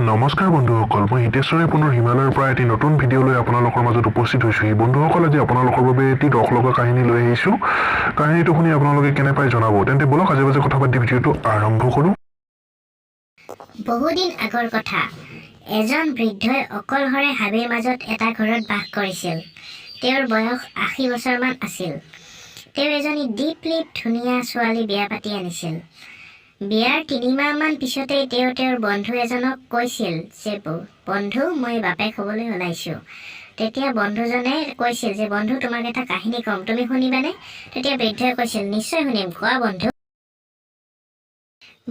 নমস্কাৰ বন্ধুসকল, মই হিতেশ্বৰে পুনৰ হিমালয়ৰ পৰা এটি নতুন ভিডিঅ' লৈ আপোনালোকৰ মাজত উপস্থিত হৈছোঁ। এই বন্ধুসকল, আজি আপোনালোকৰ বাবে এটি ৰস লগা কাহিনী লৈ আহিছোঁ। কাহিনীটো শুনি আপোনালোকে কেনে পাই জনাব। তেন্তে বলক আজি কথা পাতি ভিডিঅ'টো আৰম্ভ কৰোঁ। বহুদিন আগৰ কথা। এজন বৃদ্ধই অকলশৰে হাবিৰ মাজত এটা ঘৰত বাস কৰিছিল। তেওঁৰ বয়স ৮০ বছৰমান আছিল। তেওঁ এজনী দীপ-লিপ ধুনীয়া ছোৱালী বিয়া পাতি আনিছিল। বিয়াৰ ৩ মাহমান পিছতেই তেওঁ তেওঁৰ বন্ধু এজনক কৈছিল যে বন্ধু, মই বাপেক হ'বলৈ ওলাইছোঁ। তেতিয়া বন্ধুজনে কৈছিল যে বন্ধু, তোমাক এটা কাহিনী ক'ম, তুমি শুনিবানে? তেতিয়া বৃদ্ধই কৈছিল, নিশ্চয় শুনিম, কোৱা বন্ধু।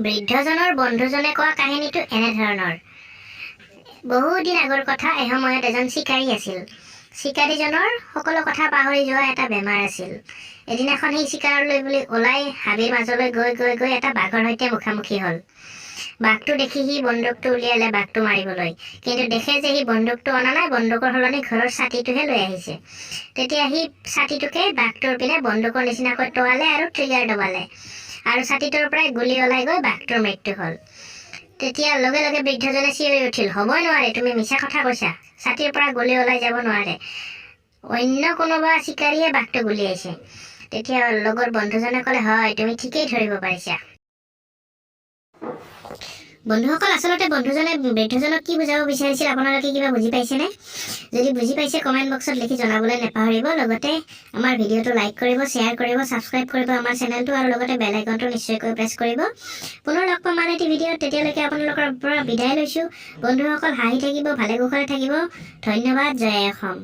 বৃদ্ধজনৰ বন্ধুজনে কোৱা কাহিনীটো এনেধৰণৰ। বহুদিন আগৰ কথা। এসময়ত এজন চিকাৰী আছিল। চিকাৰীজনৰ সকলো কথা পাহৰি যোৱা এটা বেমাৰ আছিল। এদিনাখন সেই চিকাৰলৈ বুলি ওলাই হাবিৰ মাজলৈ গৈ এটা বাঘৰ সৈতে মুখামুখি হ'ল। বাঘটো দেখি সি বন্দুকটো উলিয়ালে বাঘটো মাৰিবলৈ, কিন্তু দেখে যে সি বন্দুকটো অনা নাই, বন্দুকৰ সলনি ঘৰৰ ছাতিটোহে লৈ আহিছে। তেতিয়া সি ছাতিটোকে বাঘটোৰ পিনে বন্দুকৰ নিচিনাকৈ টুৱালে আৰু ট্ৰিগাৰ দবালে, আৰু ছাতিটোৰ পৰাই গুলী ওলাই গৈ বাঘটোৰ মৃত্যু হ'ল। তেতিয়া লগে লগে বৃদ্ধজনে চিঞৰি উঠিল, হ'বই নোৱাৰে, তুমি মিছা কথা কৈছা, ছাতিৰ পৰা গুলী ওলাই যাব নোৱাৰে, অন্য কোনোবা চিকাৰীয়ে বাঘটো গুলিয়াইছে। তেতিয়া লগৰ বন্ধুজনে ক'লে, হয়, তুমি ঠিকেই ধৰিব পাৰিছা। বন্ধুসকল, আচলতে বন্ধুজনে বৃদ্ধজনক কি বুজাব বিচাৰিছিল আপোনালোকে কিবা বুজি পাইছেনে? যদি বুজি পাইছে কমেণ্ট বক্সত লিখি জনাবলৈ নাপাহৰিব। লগতে আমাৰ ভিডিঅ'টো লাইক কৰিব, শ্বেয়াৰ কৰিব, ছাবস্ক্ৰাইব কৰিব আমাৰ চেনেলটো, আৰু লগতে বেল আইকনটো নিশ্চয়কৈ প্ৰেছ কৰিব। পুনৰ লগ পাম আন এটি ভিডিঅ'ত। তেতিয়ালৈকে আপোনালোকৰ পৰা বিদায় লৈছোঁ। বন্ধুসকল, হাঁহি থাকিব, ভালে কুশলে থাকিব। ধন্যবাদ। জয় অসম।